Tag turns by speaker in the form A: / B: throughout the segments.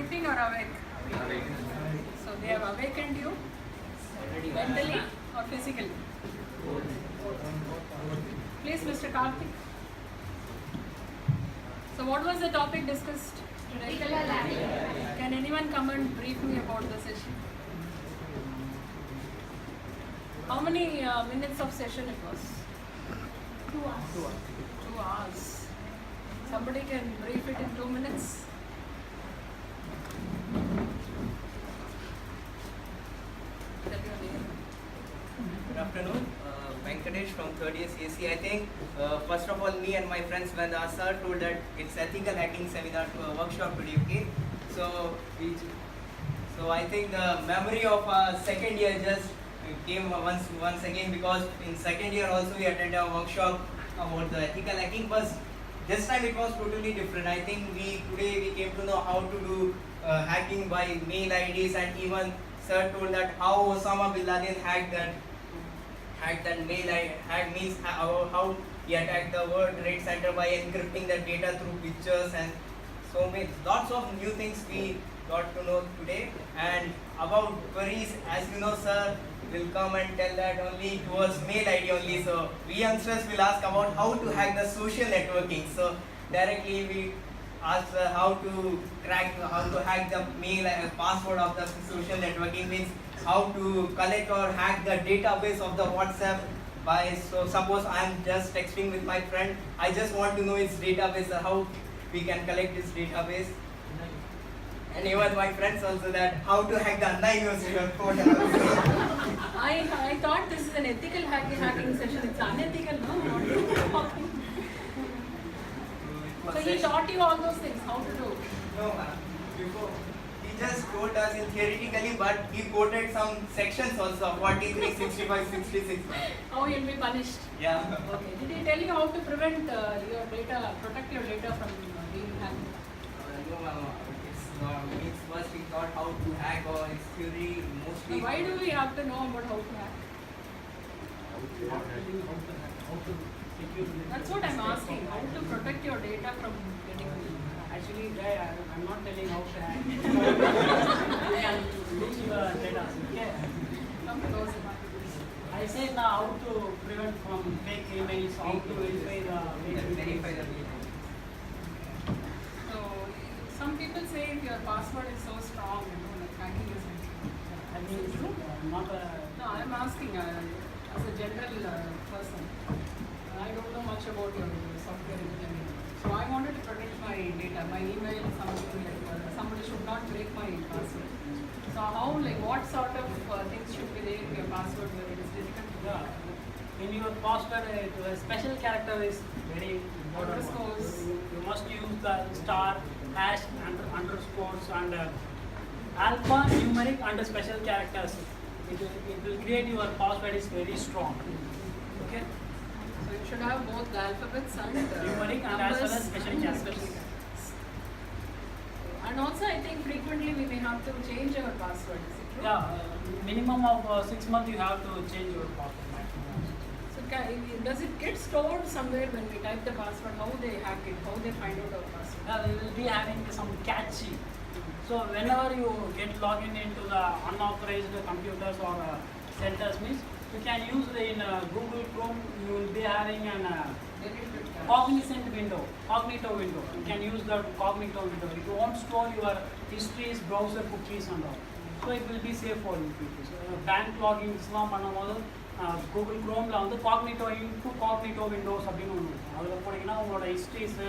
A: sleeping or awake? So they have awakened you mentally or physically? Please, Mr. Karthik. So what was the topic discussed today? Can anyone come and brief me about the session? How many minutes of session it was?
B: 2 hours.
A: 2 hours. Somebody can brief it in 2 minutes? Tell your name.
C: Good afternoon, Venkatesh from 3rd year CSE. I think first of all, me and my friends, when the sir told that it's ethical hacking seminar to a workshop today, okay? So I think the memory of second year just came once again, because in second year also we attended a workshop about the ethical hacking, but this time it was totally different. I think today we came to know how to do hacking by mail IDs, and even sir told that how Osama bin Laden hacked that mail ID. Hack means how he attacked the World Trade Center by encrypting the data through pictures, and so many lots of new things we got to know today. And about queries, as you know, sir will come and tell that only towards mail ID only. So we youngsters will ask about how to hack the social networking. So directly we ask how to hack the mail password of the social networking, means how to collect or hack the database of the WhatsApp. So suppose I am just texting with my friend, I just want to know his database, how we can collect his database. And even my friends also, that how to hack the Anna University phone.
A: I thought this is an ethical hacking session. It's unethical, no? What are you talking? So he taught you all those things, how to do.
C: No, ma'am. Before, he just taught us in theoretically, but he quoted some sections also, 43, 65, 66.
A: How you'll be punished.
C: Yeah.
A: Okay. Did he tell you how to prevent your data, protect your data from being hacked?
C: No, ma'am. Means first we thought how to hack, or it's theory mostly.
A: So why do we have to know about how to hack? That's what I'm asking. How to protect your data from getting hacked?
D: Actually, I'm not telling how to hack. I can lose your data. Okay.
A: Come closer.
D: I said now how to prevent from fake emails, how to
C: Verify the mail.
A: So some people say if your password is so strong, like hacking is
D: I mean, it's true. Not a.
A: No, I'm asking as a general person. I don't know much about your software engineering. So I wanted to protect my data, my email, somebody should not break my password. So how, like what sort of things should be there in your password where it is difficult to
D: Yeah. In your password, the special character is very important.
A: Underscores.
D: You must use the star, hash, and underscores, and alphanumeric and special characters. It will create your password is very strong. Okay.
A: So you should have both the alphabets and
D: Numeric and as well as special
A: and
D: characters.
A: characters. And also I think frequently we may have to change our password. Is it true?
D: Yeah, minimum of 6 months you have to change your password.
A: So does it get stored somewhere when we type the password? How they hack it? How they find out our password?
D: Yeah, they will be having some catchy. So whenever you get logged into the unauthorized computers or centers, means you can use it in Google Chrome. You will be having an cognizant window, cognito window. You can use the cognito window. It won't store your histories, browser cookies and all. So it will be safe for you people. So bank login islam பண்ணும்போது Google குரோமில் வந்து காக்னிட்டோ Windows அப்படின்னு ஒன்று இருக்கும். அதில் போனீங்கன்னா உங்களோட histories,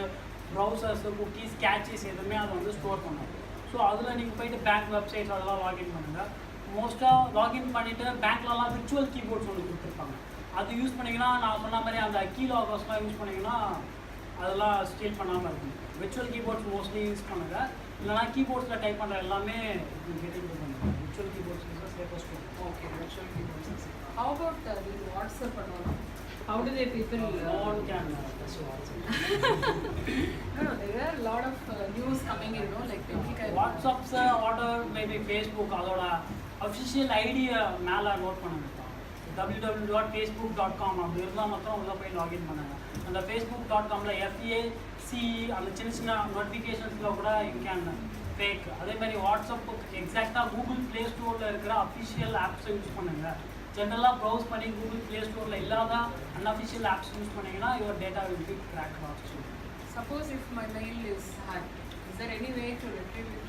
D: ப்ரௌசர்ஸு, cookies, கேட்சஸ் எதுவுமே அதை வந்து ஸ்டோர் பண்ணும். ஸோ அதில் நீங்கள் போயிட்டு பேங்க் வெப்சைட்ஸ் அதெல்லாம் லாகின் பண்ணுங்கள். மோஸ்ட்டாக லாகின் பண்ணிவிட்டு பேங்க்லலாம் விர்ச்சுவல் கீபோர்ட்ஸ் ஒன்று கொடுத்துருப்பாங்க. அது யூஸ் பண்ணிங்கன்னா நான் சொன்ன மாதிரி அந்த கீ லாகர்ஸ்லாம் யூஸ் பண்ணிங்கன்னா அதெல்லாம் ஸ்டீல் பண்ணாமல் இருக்கும். விர்ச்சுவல் கீபோர்ட்ஸ் மோஸ்ட்லி யூஸ் பண்ணுங்கள். இல்லைனா கீபோர்ட்ஸில் டைப் பண்ணுற எல்லாமே கெட்டிங் பண்ணுங்கள். Virtual keyboards is safest.
A: Okay, virtual keyboards. How about the WhatsApp and all? How do they people?
D: No one can touch WhatsApp.
A: No, there are a lot of news coming in, no? Like
D: WhatsApp's order maybe Facebook அதோட official ஐடியை மேலே note பண்ணுங்க. www.facebook.com அப்படி இருந்தால் மட்டும் உள்ளே போய் login பண்ணுங்க. அந்த facebook.comல FACE அந்த சின்ன சின்ன நோட்டிஃபிகேஷன்ஸில் கூட யூ கேன் ஃபேக். அதே மாதிரி வாட்ஸ்அப் எக்ஸாக்டாக கூகுள் ப்ளே ஸ்டோரில் இருக்கிற அஃபிஷியல் ஆப்ஸை யூஸ் பண்ணுங்கள். ஜென்ரலாக ப்ரௌஸ் பண்ணி கூகுள் ப்ளே ஸ்டோரில் இல்லாத அன்அஃபிஷியல் ஆப்ஸ் யூஸ் பண்ணிங்கன்னா your data will be cracked also.
A: Suppose if my mail is hacked, is there any way to retrieve it?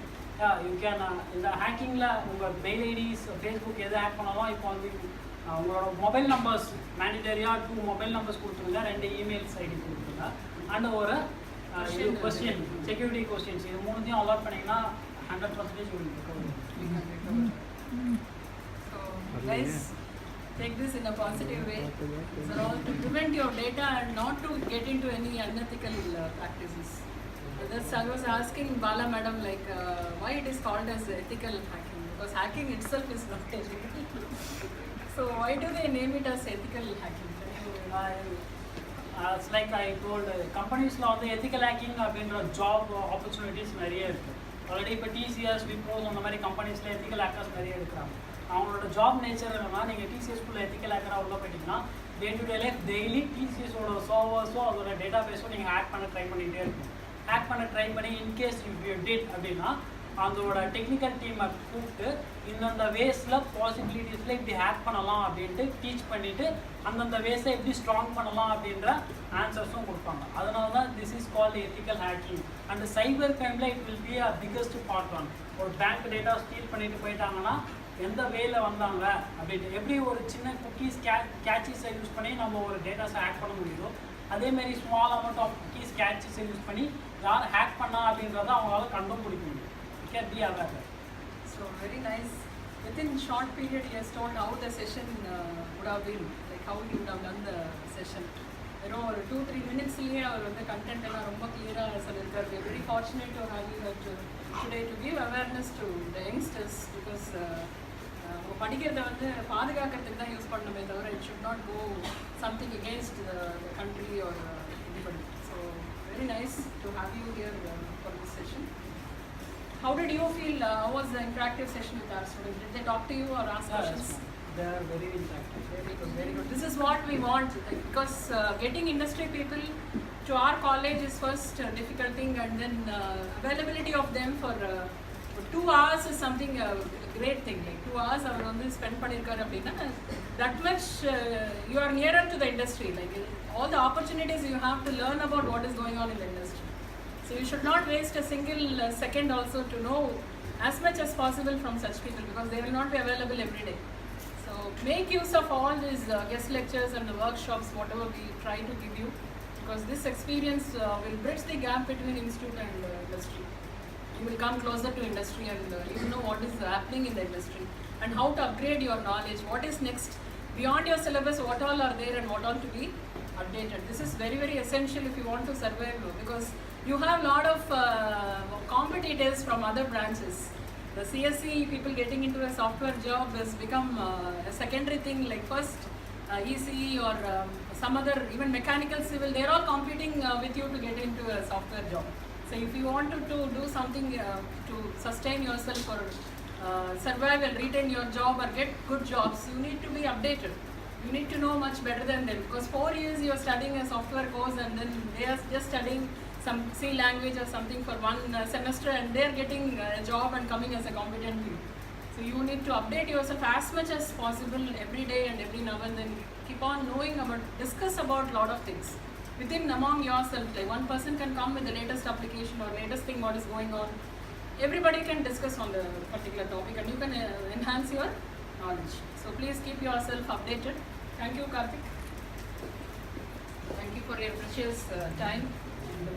D: You can இந்த ஹேக்கிங்கில் உங்கள் மெயில் ஐடிஸ் ஃபேஸ்புக் எது hack பண்ணாலும் இப்போ வந்து உங்களோட மொபைல் நம்பர்ஸ் மேண்டேட்டரியாக 2 மொபைல் நம்பர்ஸ் கொடுத்துருங்க, 2 emails ID கொடுத்துருங்க, and ஒரு கொஸ்டின் செக்யூரிட்டி கொஸ்டின்ஸ் இது 3த்தையும் அலாட் பண்ணிங்கன்னா 100% will recover.
A: We can recover. So guys, take this in a positive way. So all to prevent your data and not to get into any unethical practices. That's I was asking Bala madam like why it is called as ethical hacking, because hacking itself is not ethical. So why do they name it as ethical hacking?
D: It's like I told கம்பெனிஸில் வந்து ethical hacking அப்படின்ற job opportunities நிறைய இருக்குது. Already இப்போ TCS விப்ரோஸ் அந்த மாதிரி கம்பெனிஸில் ethical hackers நிறைய இருக்கிறாங்க. அவங்களோட ஜாப் நேச்சர் என்னன்னா நீங்கள் டிசிஎஸ்குள்ளே எத்திக்கல் ஹேக்கராக உள்ள போயிட்டீங்கன்னா day to day life daily டிசிஎஸோட சர்வர்ஸோ அதோட டேட்டா பேஸோ நீங்கள் ஹேக் பண்ண ட்ரை பண்ணிகிட்டே இருக்கும். ஹேக் பண்ண ட்ரை பண்ணி இன்கேஸ் யூ டிட் அப்படின்னா அதோட டெக்னிக்கல் டீமை கூப்பிட்டு இந்தந்த வேஸில் பாசிபிலிட்டிஸில் இப்படி ஹேக் பண்ணலாம் அப்படின்ட்டு டீச் பண்ணிவிட்டு அந்தந்த வேஸை எப்படி ஸ்ட்ராங் பண்ணலாம் அப்படின்ற ஆன்சர்ஸும் கொடுப்பாங்க. அதனால தான் this is called ethical hacking. And cyber கிரைமில் it will be a biggest part one. ஒரு பேங்க் டேட்டா ஸ்டீல் பண்ணிட்டு போயிட்டாங்கன்னா எந்த வேல வந்தாங்க அப்படின்ட்டு எப்படி ஒரு சின்ன குக்கீஸ் கேட்சஸை யூஸ் பண்ணி நம்ம ஒரு டேட்டாஸை ஹேக் பண்ண முடியுதோ அதேமாதிரி ஸ்மால் அமௌண்ட் ஆஃப் குக்கீஸ் கேட்சஸை யூஸ் பண்ணி யார் ஹேக் பண்ணா அப்படின்றத அவங்களால கண்டுபிடிக்க முடியும். Can be aware.
A: So very nice. Within short period, he has told how the session would have been, like how you would have done the session. You know, ஒரு 2-3 minutes-லயே அவர் வந்து content எல்லாம் ரொம்ப clear-ஆ சொல்லியிருக்காரு. We are very fortunate to have you today to give awareness to the youngsters because அவங்க படிக்கிறத வந்து பாதுகாக்கிறதுக்கு தான் யூஸ் பண்ணணுமே தவிர it should not go something against the country or anybody. So very nice to have you here for this session. How did you feel? How was the interactive session with our students? Did they talk to you or ask questions?
D: They are very interactive.
A: Very good, very good. This is what we want because getting industry people to our college is first difficult thing, and then availability of them for 2 hours is something great thing. Like 2 hours அவர் வந்து spend பண்ணிருக்காரு அப்படின்னா that much you are nearer to the industry. Like all the opportunities you have to learn about what is going on in the industry. So you should not waste a single second also to know as much as possible from such people because they will not be available every day. So make use of all these guest lectures and the workshops, whatever we try to give you, because this experience will bridge the gap between institute and industry. You will come closer to industry and you will know what is happening in the industry and how to upgrade your knowledge. What is next beyond your syllabus? What all are there and what all to be updated? This is very, very essential if you want to survive because you have a lot of competitors from other branches. The CSC people getting into a software job has become a secondary thing. Like first ECE or some other even mechanical civil, they're all competing with you to get into a software job. So if you want to do something to sustain yourself or survive and retain your job or get good jobs, you need to be updated. You need to know much better than them because 4 years you are studying a software course and then they are just studying some C language or something for 1 semester and they are getting a job and coming as a competent team. So you need to update yourself as much as possible every day and every now and then. Keep on knowing about, discuss about a lot of things within among yourself. Like one person can come with the latest application or latest thing what is going on. Everybody can discuss on the particular topic and you can enhance your knowledge. So please keep yourself updated. Thank you, Karthik. Thank you for your precious time.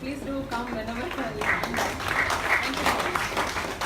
A: Please do come whenever you can. Thank you.